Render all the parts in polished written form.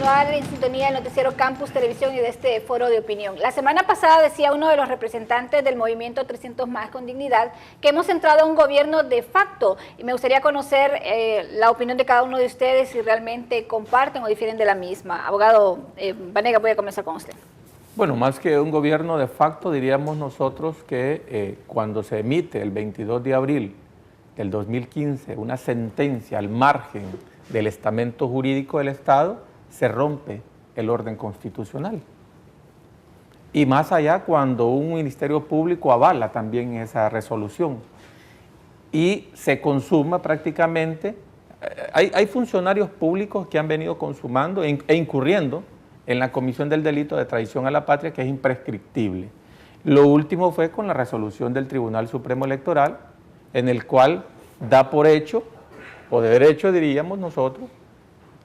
continuar en sintonía del noticiero Campus Televisión y de este foro de opinión. La semana pasada decía uno de los representantes del movimiento 300 Más con Dignidad que hemos entrado a un gobierno de facto, y me gustaría conocer la opinión de cada uno de ustedes, si realmente comparten o difieren de la misma. Abogado Vanega, voy a comenzar con usted. Bueno, más que un gobierno de facto, diríamos nosotros que cuando se emite el 22 de abril del 2015 una sentencia al margen del estamento jurídico del Estado, se rompe el orden constitucional. Y más allá cuando un ministerio público avala también esa resolución y se consuma prácticamente, hay funcionarios públicos que han venido consumando e incurriendo en la comisión del delito de traición a la patria, que es imprescriptible. Lo último fue con la resolución del Tribunal Supremo Electoral, en el cual da por hecho, o de derecho diríamos nosotros,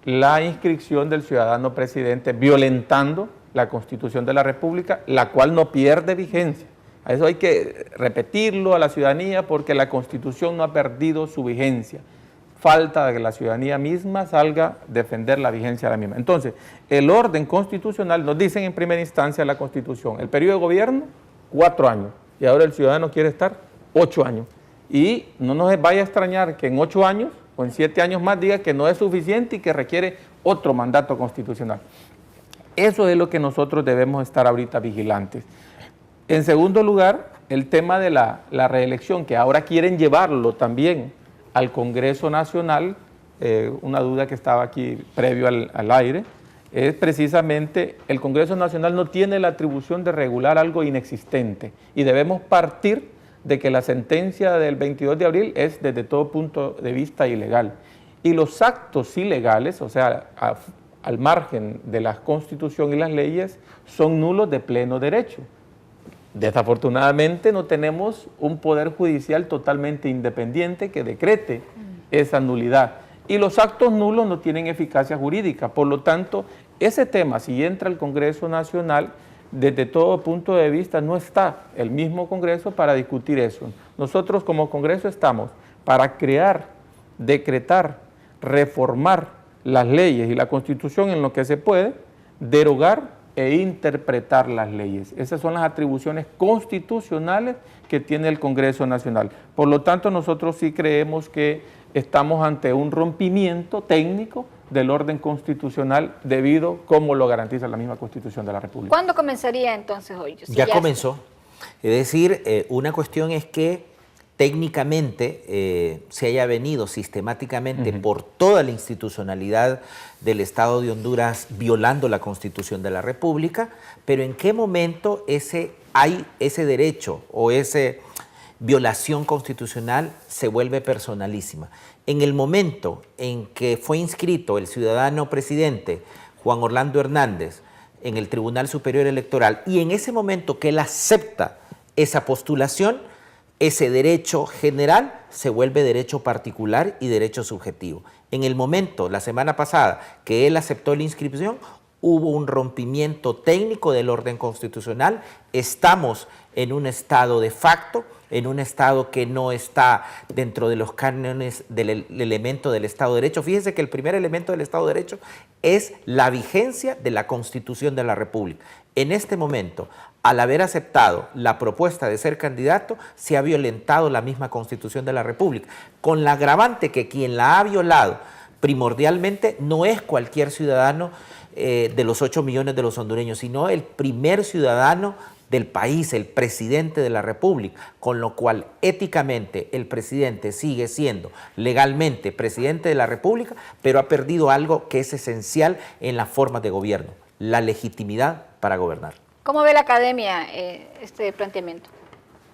la inscripción del ciudadano presidente violentando la Constitución de la República, la cual no pierde vigencia. A eso hay que repetirlo a la ciudadanía porque la Constitución no ha perdido su vigencia. Falta de que la ciudadanía misma salga a defender la vigencia de la misma. Entonces, el orden constitucional, nos dicen en primera instancia la Constitución, el periodo de gobierno, 4 años, y ahora el ciudadano quiere estar 8 años. Y no nos vaya a extrañar que en 8 años o en 7 años más diga que no es suficiente y que requiere otro mandato constitucional. Eso es lo que nosotros debemos estar ahorita vigilantes. En segundo lugar, el tema de la reelección, que ahora quieren llevarlo también al Congreso Nacional, una duda que estaba aquí previo al aire, es precisamente el Congreso Nacional no tiene la atribución de regular algo inexistente y debemos partir de que la sentencia del 22 de abril es desde todo punto de vista ilegal. Y los actos ilegales, o sea, al margen de la Constitución y las leyes, son nulos de pleno derecho. Desafortunadamente no tenemos un poder judicial totalmente independiente que decrete esa nulidad. Y los actos nulos no tienen eficacia jurídica. Por lo tanto, ese tema, si entra al Congreso Nacional, desde todo punto de vista no está el mismo Congreso para discutir eso. Nosotros como Congreso estamos para crear, decretar, reformar las leyes y la Constitución en lo que se puede, derogar e interpretar las leyes. Esas son las atribuciones constitucionales que tiene el Congreso Nacional. Por lo tanto, nosotros sí creemos que estamos ante un rompimiento técnico del orden constitucional debido como lo garantiza la misma Constitución de la República. ¿Cuándo comenzaría entonces hoy? Si ya comenzó. Es decir, una cuestión es que técnicamente se haya venido sistemáticamente por toda la institucionalidad del Estado de Honduras violando la Constitución de la República, pero ¿en qué momento hay ese derecho o esa violación constitucional se vuelve personalísima? En el momento en que fue inscrito el ciudadano presidente Juan Orlando Hernández en el Tribunal Superior Electoral y en ese momento que él acepta esa postulación, ese derecho general se vuelve derecho particular y derecho subjetivo. En el momento, la semana pasada, que él aceptó la inscripción, hubo un rompimiento técnico del orden constitucional, estamos en un estado de facto, en un estado que no está dentro de los cánones del elemento del Estado de Derecho. Fíjense que el primer elemento del Estado de Derecho es la vigencia de la Constitución de la República. En este momento, al haber aceptado la propuesta de ser candidato, se ha violentado la misma Constitución de la República, con la agravante que quien la ha violado primordialmente no es cualquier ciudadano de los 8 millones de los hondureños, sino el primer ciudadano del país, el presidente de la República, con lo cual éticamente el presidente sigue siendo legalmente presidente de la República, pero ha perdido algo que es esencial en las formas de gobierno, la legitimidad para gobernar. ¿Cómo ve la academia este planteamiento?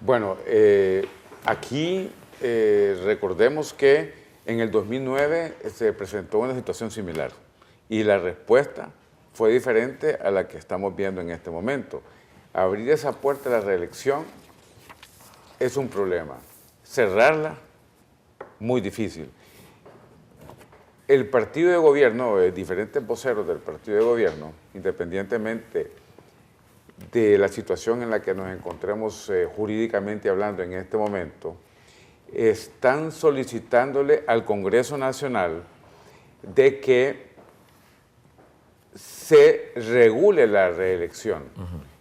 Bueno, aquí recordemos que en el 2009 se presentó una situación similar y la respuesta fue diferente a la que estamos viendo en este momento. Abrir esa puerta a la reelección es un problema. Cerrarla, muy difícil. El partido de gobierno, diferentes voceros del partido de gobierno, independientemente de la situación en la que nos encontremos jurídicamente hablando en este momento, están solicitándole al Congreso Nacional de que se regule la reelección.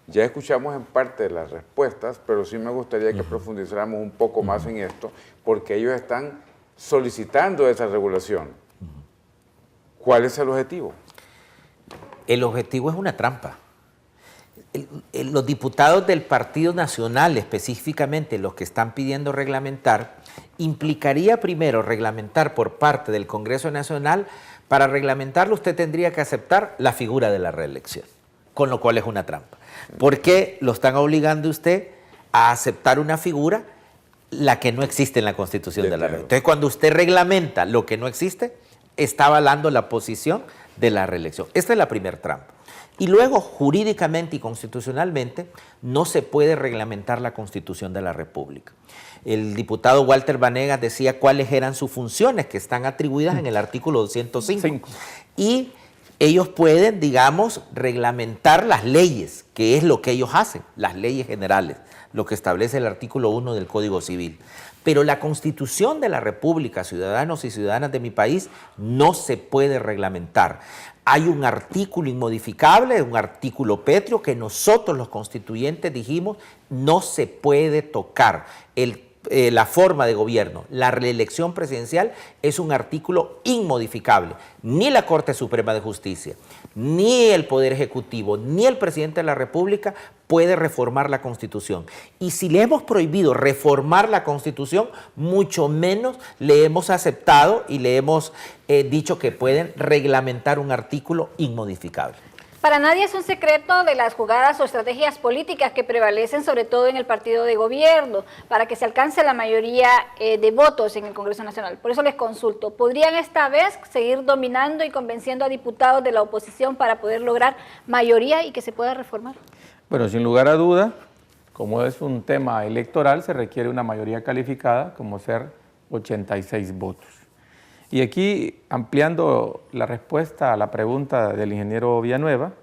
Ya escuchamos en parte de las respuestas, pero sí me gustaría que profundizáramos un poco más en esto, porque ellos están solicitando esa regulación. ¿Cuál es el objetivo? El objetivo es una trampa. Los diputados del Partido Nacional, específicamente los que están pidiendo reglamentar, implicaría primero reglamentar por parte del Congreso Nacional. Para reglamentarlo usted tendría que aceptar la figura de la reelección, con lo cual es una trampa. ¿Por qué lo están obligando usted a aceptar una figura la que no existe en la Constitución de la República? Entonces, cuando usted reglamenta lo que no existe, está avalando la posición de la reelección. Esta es la primera trampa. Y luego, jurídicamente y constitucionalmente, no se puede reglamentar la Constitución de la República. El diputado Walter Vanegas decía cuáles eran sus funciones, que están atribuidas en el artículo 205. Y ellos pueden, digamos, reglamentar las leyes, que es lo que ellos hacen, las leyes generales, lo que establece el artículo 1 del Código Civil. Pero la Constitución de la República, ciudadanos y ciudadanas de mi país, no se puede reglamentar. Hay un artículo inmodificable, un artículo pétreo que nosotros los constituyentes dijimos no se puede tocar. La forma de gobierno, la reelección presidencial es un artículo inmodificable. Ni la Corte Suprema de Justicia, ni el Poder Ejecutivo, ni el Presidente de la República puede reformar la Constitución. Y si le hemos prohibido reformar la Constitución, mucho menos le hemos aceptado y le hemos dicho que pueden reglamentar un artículo inmodificable. Para nadie es un secreto de las jugadas o estrategias políticas que prevalecen sobre todo en el partido de gobierno para que se alcance la mayoría de votos en el Congreso Nacional. Por eso les consulto, ¿podrían esta vez seguir dominando y convenciendo a diputados de la oposición para poder lograr mayoría y que se pueda reformar? Bueno, sin lugar a duda, como es un tema electoral, se requiere una mayoría calificada, como ser 86 votos. Y aquí, ampliando la respuesta a la pregunta del ingeniero Villanueva,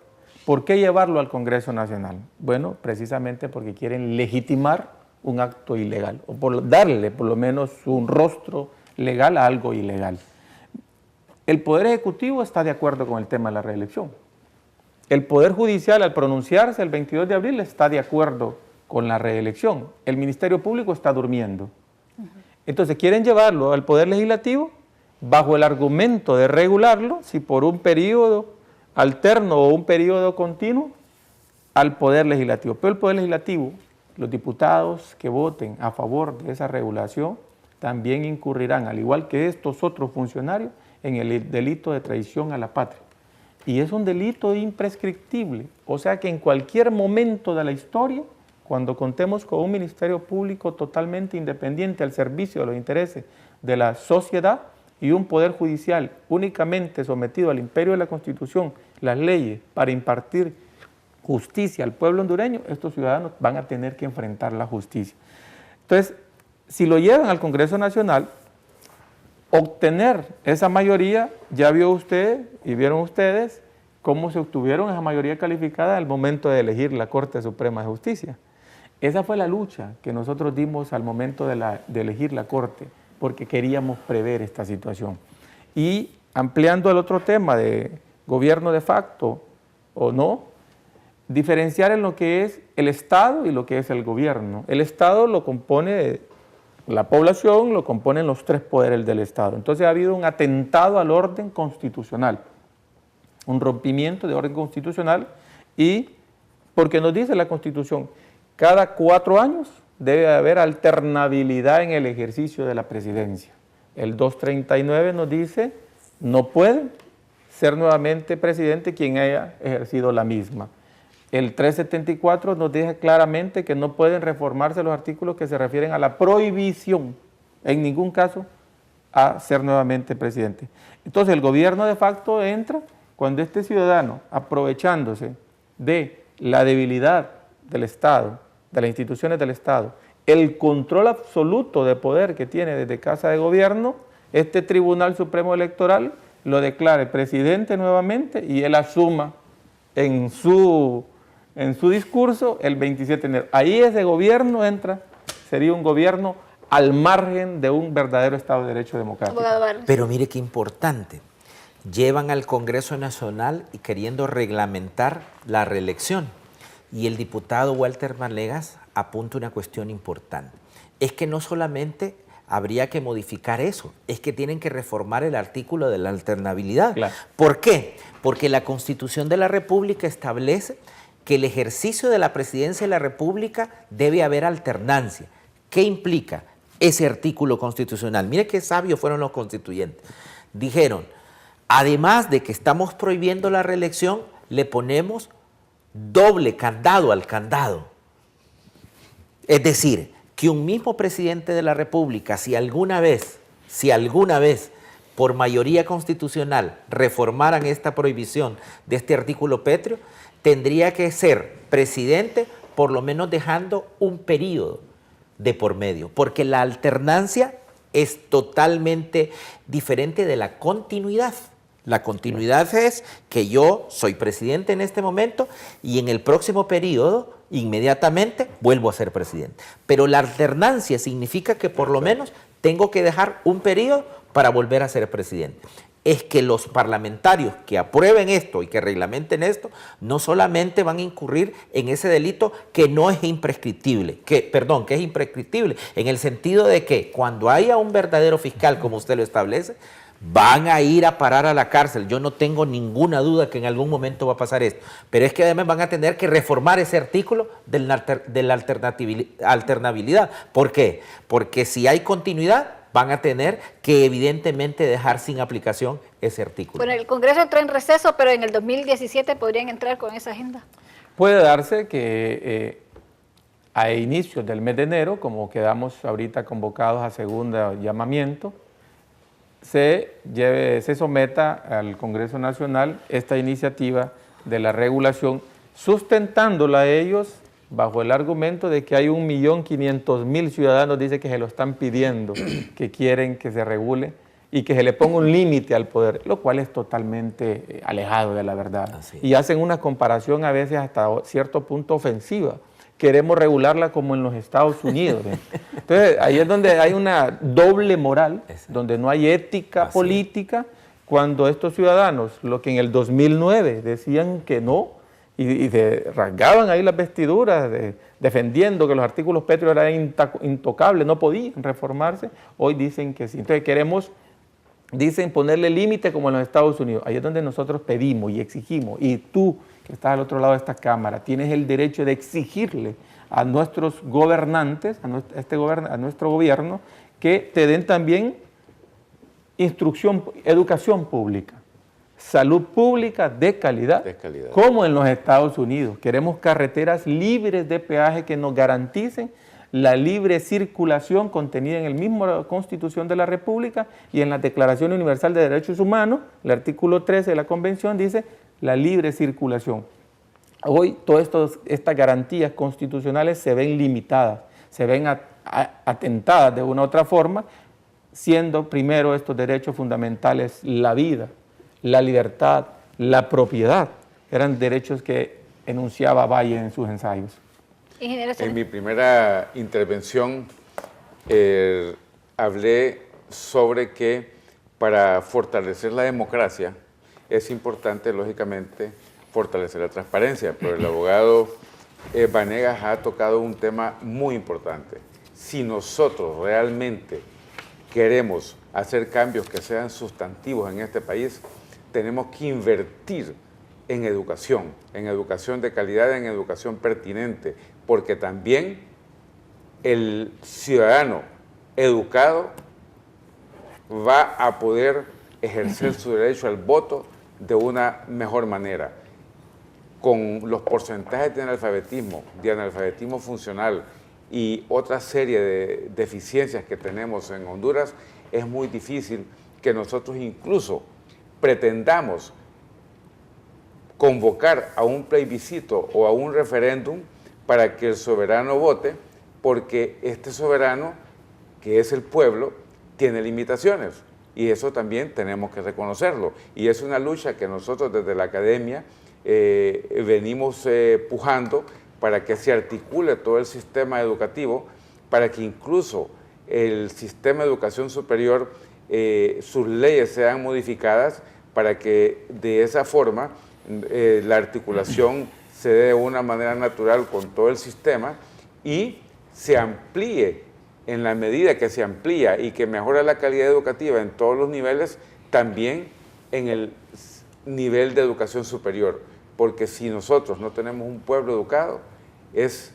¿por qué llevarlo al Congreso Nacional? Bueno, precisamente porque quieren legitimar un acto ilegal, o darle por lo menos un rostro legal a algo ilegal. El Poder Ejecutivo está de acuerdo con el tema de la reelección. El Poder Judicial, al pronunciarse el 22 de abril, está de acuerdo con la reelección. El Ministerio Público está durmiendo. Entonces, quieren llevarlo al Poder Legislativo bajo el argumento de regularlo, si por un periodo alterno o un periodo continuo, al Poder Legislativo. Pero el Poder Legislativo, los diputados que voten a favor de esa regulación, también incurrirán, al igual que estos otros funcionarios, en el delito de traición a la patria. Y es un delito imprescriptible, o sea que en cualquier momento de la historia, cuando contemos con un Ministerio Público totalmente independiente al servicio de los intereses de la sociedad, y un Poder Judicial únicamente sometido al imperio de la Constitución, las leyes, para impartir justicia al pueblo hondureño, estos ciudadanos van a tener que enfrentar la justicia. Entonces, si lo llevan al Congreso Nacional, obtener esa mayoría, ya vio usted y vieron ustedes cómo se obtuvieron esa mayoría calificada al momento de elegir la Corte Suprema de Justicia. Esa fue la lucha que nosotros dimos al momento de elegir la Corte, porque queríamos prever esta situación. Y ampliando el otro tema de gobierno de facto o no, diferenciar en lo que es el Estado y lo que es el gobierno. El Estado lo compone la población, lo componen los tres poderes del Estado. Entonces ha habido un atentado al orden constitucional, un rompimiento de orden constitucional, y porque nos dice la Constitución, cada 4 años debe haber alternabilidad en el ejercicio de la presidencia. El 239 nos dice, no puede ser nuevamente presidente quien haya ejercido la misma. El 374 nos deja claramente que no pueden reformarse los artículos que se refieren a la prohibición, en ningún caso, a ser nuevamente presidente. Entonces el gobierno de facto entra cuando este ciudadano, aprovechándose de la debilidad del Estado, de las instituciones del Estado, el control absoluto de poder que tiene desde Casa de Gobierno, este Tribunal Supremo Electoral lo declare presidente nuevamente y él asuma en su discurso el 27 de enero. Ahí ese gobierno entra, sería un gobierno al margen de un verdadero Estado de Derecho democrático. Pero mire qué importante, llevan al Congreso Nacional y queriendo reglamentar la reelección. Y el diputado Walter Villegas apunta una cuestión importante. Es que no solamente habría que modificar eso, es que tienen que reformar el artículo de la alternabilidad. Claro. ¿Por qué? Porque la Constitución de la República establece que el ejercicio de la presidencia de la República debe haber alternancia. ¿Qué implica ese artículo constitucional? Mire qué sabios fueron los constituyentes. Dijeron, además de que estamos prohibiendo la reelección, le ponemos doble candado al candado. Es decir, que un mismo presidente de la República, si alguna vez, por mayoría constitucional, reformaran esta prohibición de este artículo pétreo, tendría que ser presidente por lo menos dejando un periodo de por medio, porque la alternancia es totalmente diferente de la continuidad. La continuidad es que yo soy presidente en este momento y en el próximo periodo inmediatamente vuelvo a ser presidente. Pero la alternancia significa que por lo menos tengo que dejar un periodo para volver a ser presidente. Es que los parlamentarios que aprueben esto y que reglamenten esto no solamente van a incurrir en ese delito que no es imprescriptible, que es imprescriptible en el sentido de que cuando haya un verdadero fiscal, como usted lo establece, van a ir a parar a la cárcel. Yo no tengo ninguna duda que en algún momento va a pasar esto. Pero es que además van a tener que reformar ese artículo de la alternabilidad. ¿Por qué? Porque si hay continuidad, van a tener que evidentemente dejar sin aplicación ese artículo. Bueno, el Congreso entró en receso, pero en el 2017 podrían entrar con esa agenda. Puede darse que a inicios del mes de enero, como quedamos ahorita convocados a segundo llamamiento, se someta al Congreso Nacional esta iniciativa de la regulación, sustentándola a ellos bajo el argumento de que hay 1.500.000 ciudadanos, dice que se lo están pidiendo, que quieren que se regule y que se le ponga un límite al poder, lo cual es totalmente alejado de la verdad. Y hacen una comparación a veces hasta cierto punto ofensiva. Queremos regularla como en los Estados Unidos. Entonces, ahí es donde hay una doble moral, donde no hay ética política, cuando estos ciudadanos, lo que en el 2009 decían que no, y se rasgaban ahí las vestiduras defendiendo que los artículos pétreos eran intocables, no podían reformarse, hoy dicen que sí. Entonces queremos, dicen, ponerle límite como en los Estados Unidos. Ahí es donde nosotros pedimos y exigimos, y tú, que estás al otro lado de esta Cámara, tienes el derecho de exigirle a nuestros gobernantes, a nuestro gobierno, que te den también educación pública, salud pública de calidad, como en los Estados Unidos. Queremos carreteras libres de peaje que nos garanticen la libre circulación contenida en el mismo Constitución de la República y en la Declaración Universal de Derechos Humanos, el artículo 13 de la Convención dice la libre circulación. Hoy todas estas garantías constitucionales se ven limitadas, se ven atentadas de una u otra forma, siendo primero estos derechos fundamentales la vida, la libertad, la propiedad. Eran derechos que enunciaba Valle en sus ensayos. En mi primera intervención hablé sobre que para fortalecer la democracia es importante, lógicamente, fortalecer la transparencia, pero el abogado Vanegas ha tocado un tema muy importante. Si nosotros realmente queremos hacer cambios que sean sustantivos en este país, tenemos que invertir en educación de calidad, en educación pertinente, porque también el ciudadano educado va a poder ejercer su derecho al voto de una mejor manera. Con los porcentajes de analfabetismo funcional y otra serie de deficiencias que tenemos en Honduras, es muy difícil que nosotros incluso pretendamos convocar a un plebiscito o a un referéndum para que el soberano vote, porque este soberano, que es el pueblo, tiene limitaciones. Y eso también tenemos que reconocerlo. Y es una lucha que nosotros desde la academia venimos pujando para que se articule todo el sistema educativo, para que incluso el sistema de educación superior, sus leyes sean modificadas para que de esa forma la articulación se dé de una manera natural con todo el sistema y se amplíe, en la medida que se amplía y que mejora la calidad educativa en todos los niveles, también en el nivel de educación superior. Porque si nosotros no tenemos un pueblo educado, es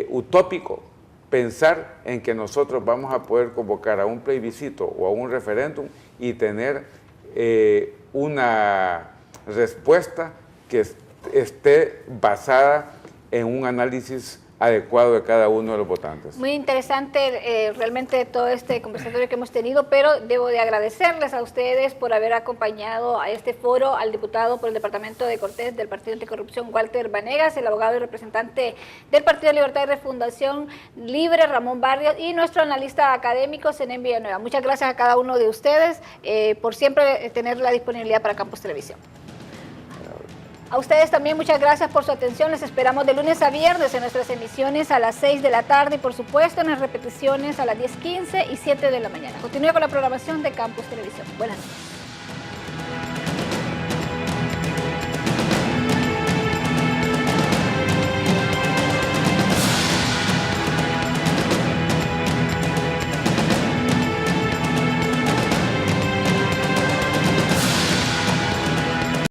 utópico pensar en que nosotros vamos a poder convocar a un plebiscito o a un referéndum y tener una respuesta que esté basada en un análisis adecuado de cada uno de los votantes. Muy interesante realmente todo este conversatorio que hemos tenido, pero debo de agradecerles a ustedes por haber acompañado a este foro al diputado por el departamento de Cortés del Partido Anticorrupción, Walter Vanegas, el abogado y representante del Partido Libertad y Refundación Libre, Ramón Barrios, y nuestro analista académico, Zenén Villanueva. Muchas gracias a cada uno de ustedes por siempre tener la disponibilidad para Campus Televisión. A ustedes también muchas gracias por su atención. Les esperamos de lunes a viernes en nuestras emisiones a las 6 de la tarde y por supuesto en las repeticiones a las 10:15 y 7 de la mañana. Continúe con la programación de Campus Televisión. Buenas noches.